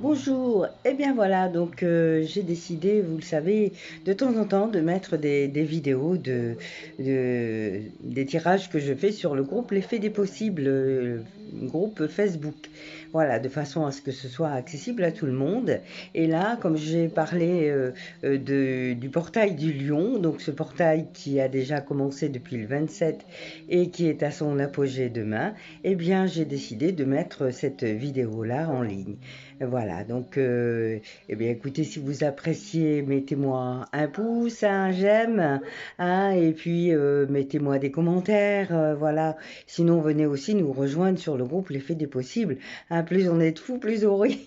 Bonjour, eh bien voilà, donc j'ai décidé, vous le savez, de temps en temps de mettre des vidéos des tirages que je fais sur le groupe L'Effet des Possibles, groupe Facebook. Voilà, de façon à ce que ce soit accessible à tout le monde. Et là, comme j'ai parlé du portail du Lion, donc ce portail qui a déjà commencé depuis le 27 et qui est à son apogée demain, eh bien j'ai décidé de mettre cette vidéo-là en ligne. Voilà, donc, eh bien, écoutez, si vous appréciez, mettez-moi un pouce, un j'aime, hein, et puis mettez-moi des commentaires, voilà. Sinon, venez aussi nous rejoindre sur le groupe L'Effet des Possibles. Hein, plus on est de fous, plus on rit.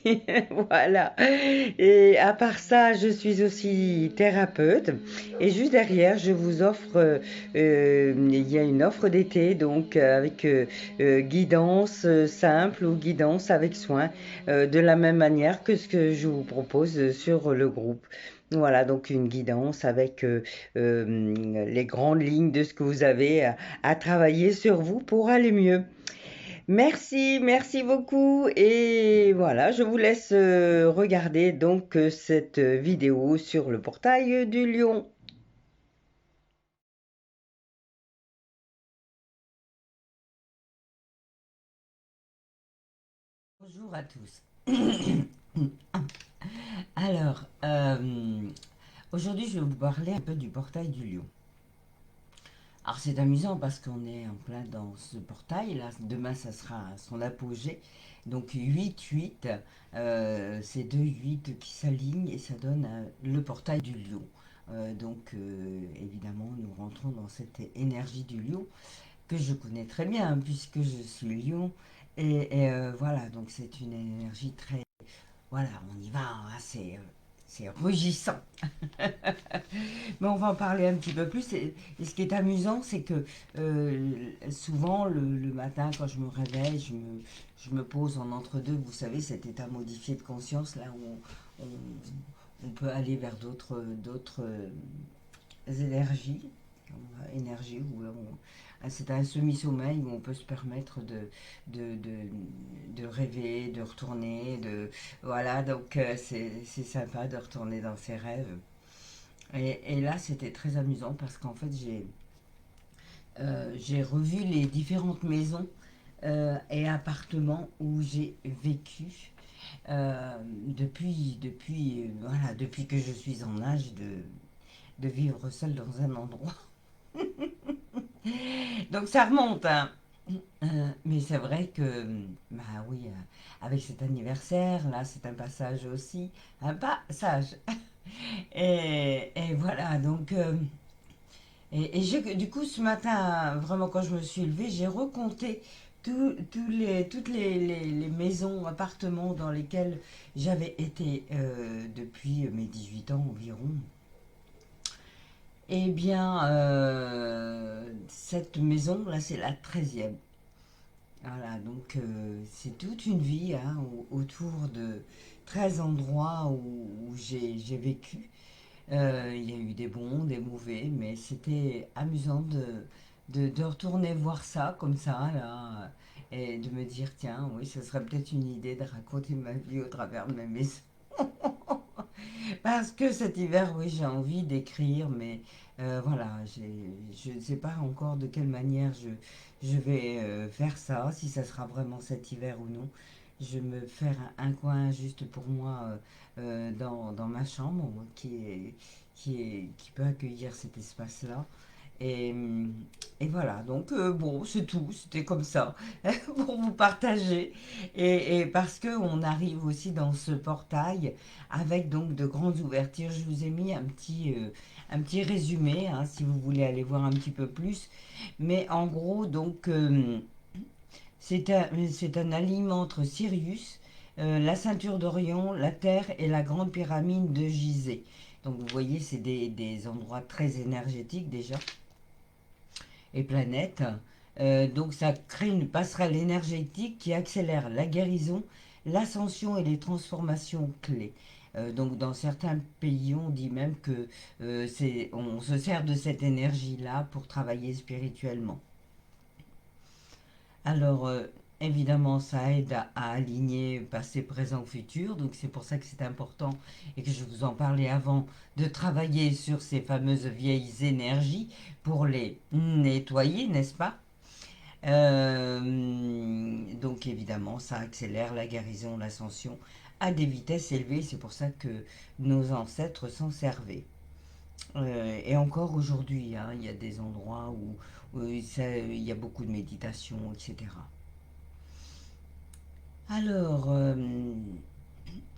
Voilà. Et à part ça, je suis aussi thérapeute. Et juste derrière, je vous offre, il y a une offre d'été, donc avec guidance simple ou guidance avec soin de la même manière que ce que je vous propose sur le groupe. Voilà, donc une guidance avec les grandes lignes de ce que vous avez à travailler sur vous pour aller mieux. Merci, merci beaucoup. Et voilà, je vous laisse regarder donc cette vidéo sur le portail du Lion. Bonjour à tous. Alors, aujourd'hui, je vais vous parler un peu du portail du Lion. Alors c'est amusant parce qu'on est en plein dans ce portail, là demain ça sera son apogée, donc 8-8, c'est deux 8 qui s'alignent et ça donne le portail du lion. Évidemment nous rentrons dans cette énergie du lion que je connais très bien hein, puisque je suis lion et voilà donc c'est une énergie très... Voilà on y va, hein, c'est rugissant. Mais on va en parler un petit peu plus. Et ce qui est amusant, c'est que souvent le matin, quand je me réveille, je me pose en entre-deux. Vous savez, cet état modifié de conscience, là où on peut aller vers d'autres énergies. Énergie où c'est un semi-sommeil où on peut se permettre de, de, de rêver, de retourner. Voilà, donc c'est sympa de retourner dans ses rêves. Et là, c'était très amusant parce qu'en fait, j'ai revu les différentes maisons et appartements où j'ai vécu voilà, depuis que je suis en âge de vivre seule dans un endroit. Donc ça remonte, hein. Mais c'est vrai que, bah oui, avec cet anniversaire, là, c'est un passage aussi. Un passage. Et voilà, donc... du coup, ce matin, vraiment, quand je me suis levée, j'ai recompté toutes les maisons, appartements dans lesquels j'avais été depuis mes 18 ans environ. Eh bien, cette maison, là, c'est la 13e. Voilà, donc c'est toute une vie hein, autour de 13 endroits où j'ai vécu. Il y a eu des bons, des mauvais, mais c'était amusant de retourner voir ça comme ça, là, et de me dire, tiens, oui, ce serait peut-être une idée de raconter ma vie au travers de mes maisons. Parce que cet hiver, oui, j'ai envie d'écrire, mais voilà, je ne sais pas encore de quelle manière je vais faire ça, si ça sera vraiment cet hiver ou non. Je vais me faire un coin juste pour moi dans ma chambre qui peut accueillir cet espace-là. Et, et voilà, donc bon, c'est tout, c'était comme ça, pour vous partager. Et parce qu'on arrive aussi dans ce portail avec donc de grandes ouvertures, je vous ai mis un petit résumé, hein, si vous voulez aller voir un petit peu plus. Mais en gros, donc, c'est un alignement entre Sirius, la ceinture d'Orion, la Terre et la grande pyramide de Gizeh. Donc vous voyez, c'est des endroits très énergétiques déjà et planètes. Donc ça crée une passerelle énergétique qui accélère la guérison, l'ascension et les transformations clés. Donc dans certains pays, on dit même que on se sert de cette énergie-là pour travailler spirituellement. Alors, Évidemment, ça aide à aligner passé, présent, futur. Donc c'est pour ça que c'est important et que je vous en parlais avant de travailler sur ces fameuses vieilles énergies pour les nettoyer, n'est-ce pas? Donc évidemment, ça accélère la guérison, l'ascension à des vitesses élevées. C'est pour ça que nos ancêtres s'en servaient. Et encore aujourd'hui, hein, il y a des endroits il y a beaucoup de méditation, etc. Alors,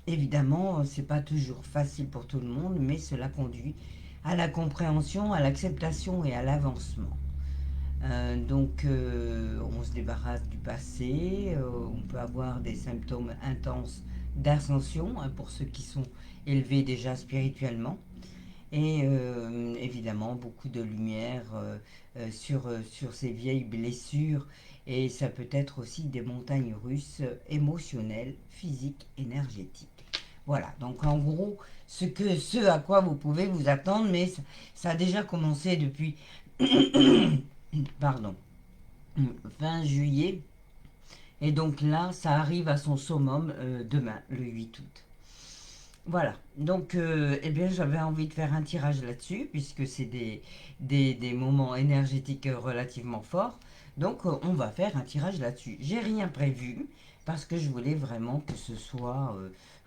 évidemment, c'est pas toujours facile pour tout le monde, mais cela conduit à la compréhension, à l'acceptation et à l'avancement. On se débarrasse du passé, on peut avoir des symptômes intenses d'ascension, hein, pour ceux qui sont élevés déjà spirituellement, et évidemment beaucoup de lumière sur ces vieilles blessures, et ça peut être aussi des montagnes russes émotionnelles, physiques, énergétiques. Voilà, donc en gros, ce à quoi vous pouvez vous attendre, mais ça a déjà commencé depuis, pardon, fin juillet, et donc là, ça arrive à son summum demain, le 8 août. Voilà, donc eh bien, j'avais envie de faire un tirage là-dessus, puisque c'est des moments énergétiques relativement forts. Donc on va faire un tirage là-dessus. J'ai rien prévu, parce que je voulais vraiment que ce soit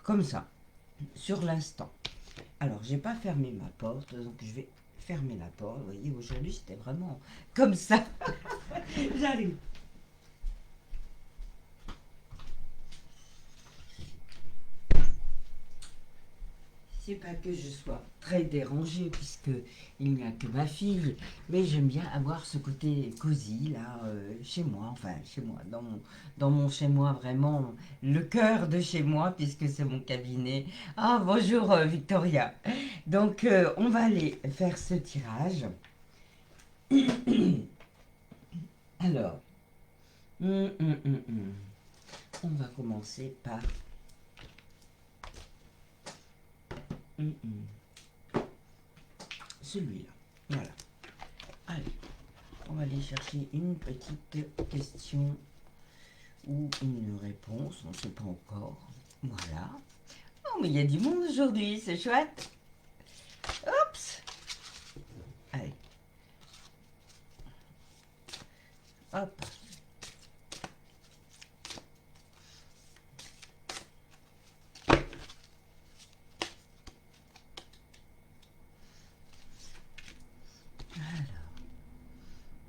comme ça, sur l'instant. Alors, j'ai pas fermé ma porte, donc je vais fermer la porte. Vous voyez, aujourd'hui, c'était vraiment comme ça. J'arrive. C'est pas que je sois très dérangée, puisque il n'y a que ma fille, mais j'aime bien avoir ce côté cosy là, chez moi, enfin chez moi, dans mon chez moi, vraiment le cœur de chez moi, puisque c'est mon cabinet. Ah, bonjour Victoria. Donc on va aller faire ce tirage. Alors, on va commencer par celui-là. Voilà. Allez, on va aller chercher une petite question ou une réponse, on ne sait pas encore. Voilà. Oh, mais il y a du monde aujourd'hui, c'est chouette. Oups. Allez. Hop.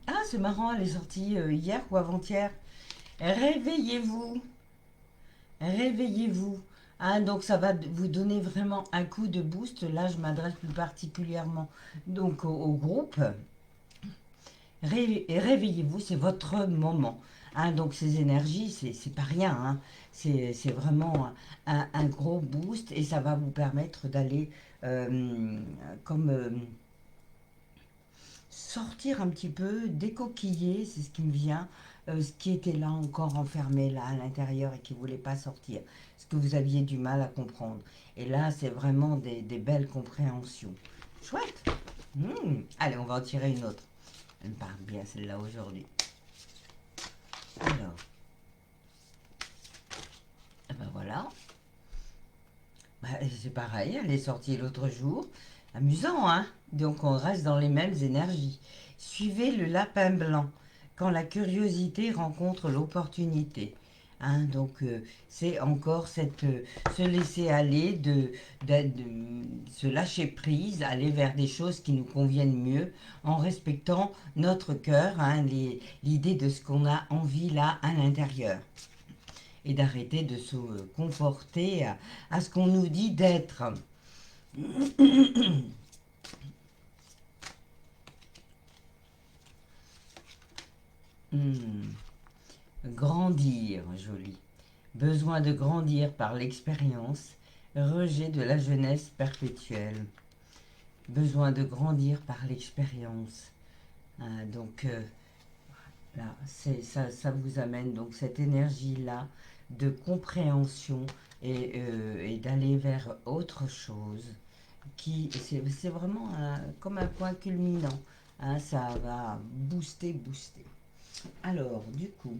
Ah, c'est marrant, elle est sortie hier ou avant-hier. Réveillez-vous. Réveillez-vous. Hein, donc ça va vous donner vraiment un coup de boost. Là, je m'adresse plus particulièrement donc au groupe. Réveillez-vous, c'est votre moment. Hein, donc ces énergies, c'est pas rien. Hein. C'est vraiment un gros boost, et ça va vous permettre d'aller comme sortir un petit peu, décoquiller, c'est ce qui me vient, ce qui était là encore enfermé là à l'intérieur et qui ne voulait pas sortir, ce que vous aviez du mal à comprendre. Et là, c'est vraiment des belles compréhensions. Chouette. Allez, on va en tirer une autre. Elle me parle bien celle-là aujourd'hui. Alors, eh ben voilà. Bah, c'est pareil, elle est sortie l'autre jour. Amusant, hein? Donc on reste dans les mêmes énergies. Suivez le lapin blanc quand la curiosité rencontre l'opportunité. Hein, donc c'est encore se laisser aller, se lâcher prise, aller vers des choses qui nous conviennent mieux, en respectant notre cœur, hein, l'idée de ce qu'on a envie là à l'intérieur, et d'arrêter de se conforter à ce qu'on nous dit d'être. Grandir, joli. Besoin de grandir par l'expérience, rejet de la jeunesse perpétuelle. Besoin de grandir par l'expérience. Hein, donc là, ça vous amène donc cette énergie-là de compréhension, et d'aller vers autre chose. C'est vraiment comme un point culminant. Hein, ça va booster. Alors, du coup,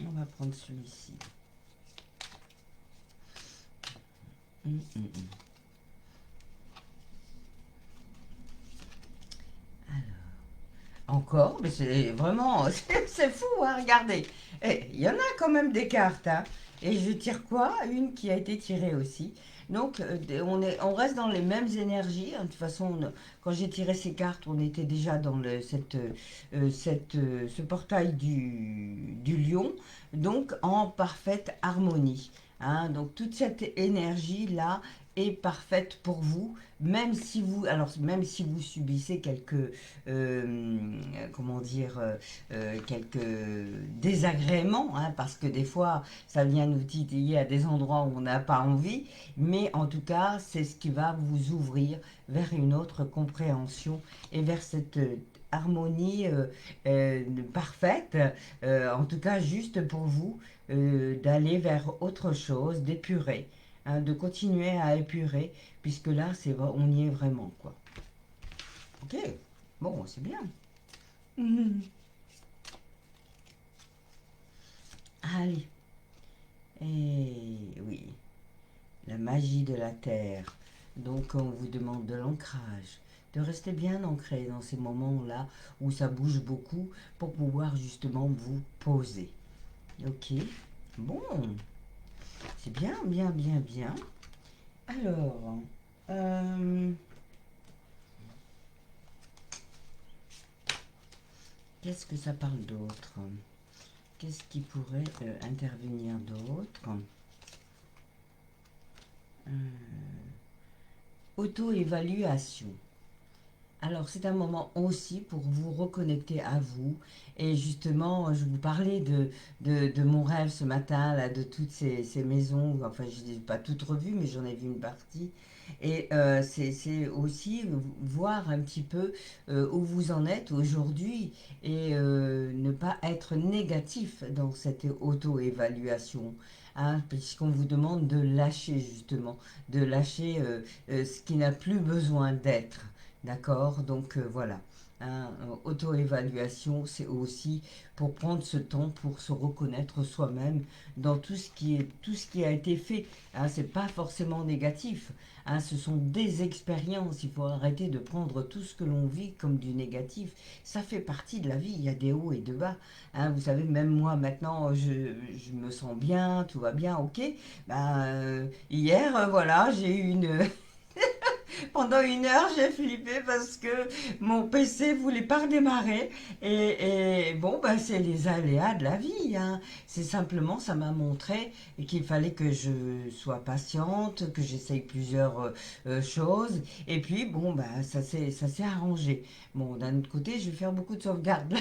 On va prendre celui-ci. Hum, hum, hum. Encore, mais c'est vraiment, c'est fou, hein, regardez. Il y en a quand même des cartes, hein. Et je tire quoi? Une qui a été tirée aussi. Donc, on reste dans les mêmes énergies. De toute façon, quand j'ai tiré ces cartes, on était déjà dans ce portail du lion, donc en parfaite harmonie, hein. Donc, toute cette énergie-là est parfaite pour vous, même si vous subissez quelques comment dire, quelques désagréments, hein, parce que des fois, ça vient nous titiller à des endroits où on n'a pas envie, mais en tout cas, c'est ce qui va vous ouvrir vers une autre compréhension et vers cette harmonie parfaite, en tout cas juste pour vous, d'aller vers autre chose, d'épurer, hein, de continuer à épurer, puisque là, on y est vraiment, quoi. Ok, bon, c'est bien. Mhm. Allez. Et oui, la magie de la Terre. Donc on vous demande de l'ancrage, de rester bien ancré dans ces moments-là où ça bouge beaucoup pour pouvoir justement vous poser. Ok, bon, c'est bien, bien, bien, bien. Alors, euh, qu'est-ce que ça parle d'autre? Qu'est-ce qui pourrait intervenir d'autre? Euh, Auto-évaluation. Alors, c'est un moment aussi pour vous reconnecter à vous. Et justement, je vous parlais de mon rêve ce matin, là, de toutes ces maisons. Enfin, je n'ai pas toutes revues, mais j'en ai vu une partie. Et c'est aussi voir un petit peu où vous en êtes aujourd'hui et ne pas être négatif dans cette auto-évaluation, hein, puisqu'on vous demande de lâcher justement, de lâcher ce qui n'a plus besoin d'être. D'accord? Donc voilà. Hein, auto-évaluation, c'est aussi pour prendre ce temps pour se reconnaître soi-même dans tout ce qui a été fait. Hein, c'est pas forcément négatif. Hein, ce sont des expériences. Il faut arrêter de prendre tout ce que l'on vit comme du négatif. Ça fait partie de la vie. Il y a des hauts et des bas. Hein, vous savez, même moi maintenant, je me sens bien, tout va bien, ok. Ben, hier, voilà, j'ai eu une pendant une heure, j'ai flippé parce que mon PC voulait pas redémarrer. Et bon, bah, c'est les aléas de la vie, hein. C'est simplement, ça m'a montré qu'il fallait que je sois patiente, que j'essaye plusieurs choses. Et puis, bon, bah, ça s'est arrangé. Bon, d'un autre côté, je vais faire beaucoup de sauvegardes là.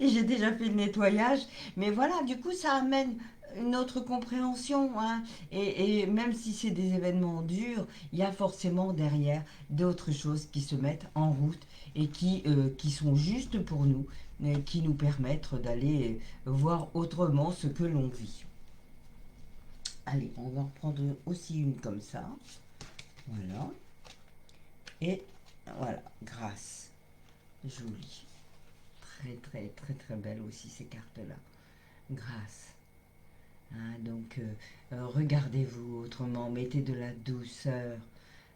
Et j'ai déjà fait le nettoyage. Mais voilà, du coup, ça amène une autre compréhension, hein. Et même si c'est des événements durs, il y a forcément derrière d'autres choses qui se mettent en route et qui sont justes pour nous, qui nous permettent d'aller voir autrement ce que l'on vit. Allez, on va en prendre aussi une comme ça. Voilà. Et voilà, grâce. Jolie. Très, très, très, très belle aussi ces cartes-là. Grâce. Hein, donc, regardez-vous autrement, mettez de la douceur.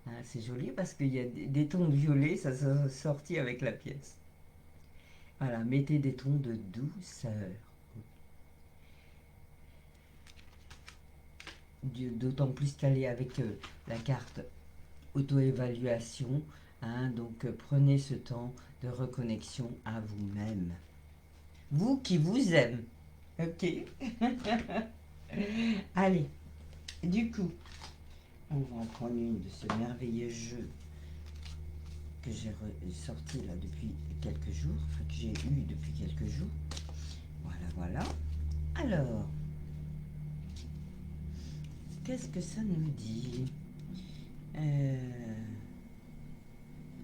Hein, c'est joli parce qu'il y a des tons de violet, ça s'est sorti avec la pièce. Voilà, mettez des tons de douceur. D'autant plus qu'elle est avec la carte auto-évaluation. Hein, donc, prenez ce temps de reconnexion à vous-même. Vous qui vous aime. Ok. Allez, du coup, on va en prendre une de ce merveilleux jeu que j'ai sorti là depuis quelques jours, enfin que j'ai eu depuis quelques jours. Voilà, voilà. Alors, qu'est-ce que ça nous dit?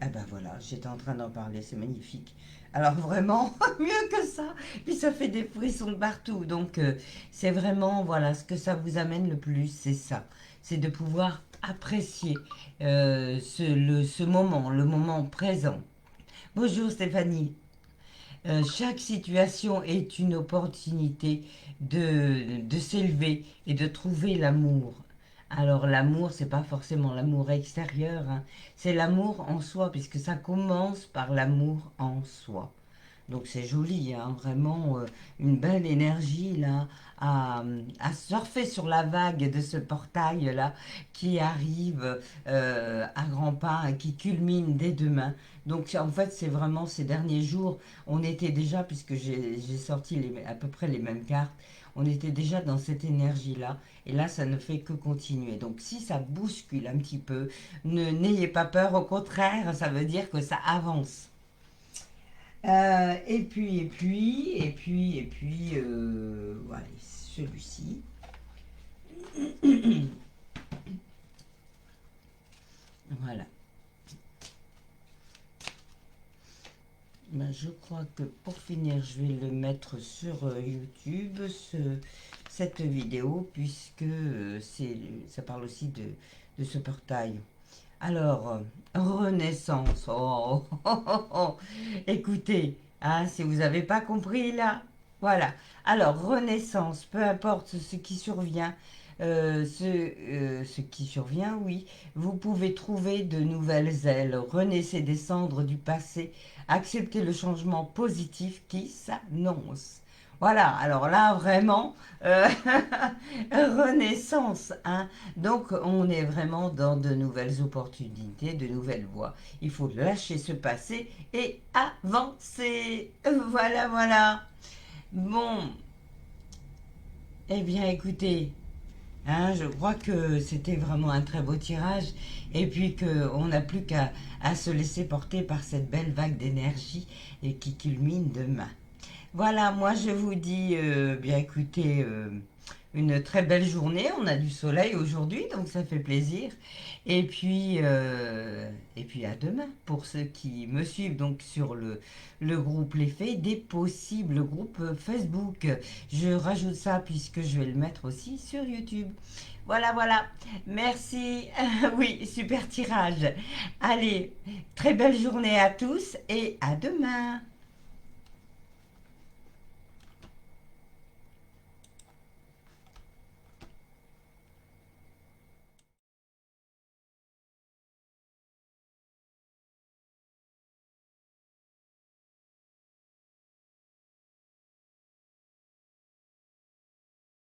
Ah ben voilà, j'étais en train d'en parler, c'est magnifique. Alors vraiment, mieux que ça. Puis ça fait des frissons de partout. Donc c'est vraiment, voilà, ce que ça vous amène le plus, c'est ça. C'est de pouvoir apprécier ce moment, le moment présent. Bonjour Stéphanie. Chaque situation est une opportunité de s'élever et de trouver l'amour. Alors l'amour, c'est pas forcément l'amour extérieur, hein, c'est l'amour en soi, puisque ça commence par l'amour en soi. Donc c'est joli, hein, vraiment une belle énergie là à surfer sur la vague de ce portail là qui arrive à grands pas et qui culmine dès demain. Donc en fait c'est vraiment ces derniers jours, on était déjà, puisque j'ai sorti à peu près les mêmes cartes, on était déjà dans cette énergie là et là ça ne fait que continuer. Donc si ça bouscule un petit peu, n'ayez pas peur, au contraire ça veut dire que ça avance. Voilà, celui-ci. Voilà. Ben, je crois que pour finir, je vais le mettre sur YouTube, cette vidéo, puisque ça parle aussi de ce portail. Alors, Renaissance. Oh, oh, oh, oh, oh. Écoutez, hein, si vous n'avez pas compris là, voilà. Alors, Renaissance, peu importe ce qui survient, ce qui survient, oui, vous pouvez trouver de nouvelles ailes, renaissez des cendres du passé, acceptez le changement positif qui s'annonce. Voilà, alors là, vraiment, renaissance, hein. Donc, on est vraiment dans de nouvelles opportunités, de nouvelles voies. Il faut lâcher ce passé et avancer. Voilà, voilà. Bon, eh bien, écoutez, hein, je crois que c'était vraiment un très beau tirage et puis qu'on n'a plus qu'à se laisser porter par cette belle vague d'énergie et qui culmine demain. Voilà, moi je vous dis, bien écoutez, une très belle journée. On a du soleil aujourd'hui, donc ça fait plaisir. Et puis à demain pour ceux qui me suivent donc sur le groupe L'Effet des possibles, le groupe Facebook. Je rajoute ça puisque je vais le mettre aussi sur YouTube. Voilà, voilà. Merci. Oui, super tirage. Allez, très belle journée à tous et à demain.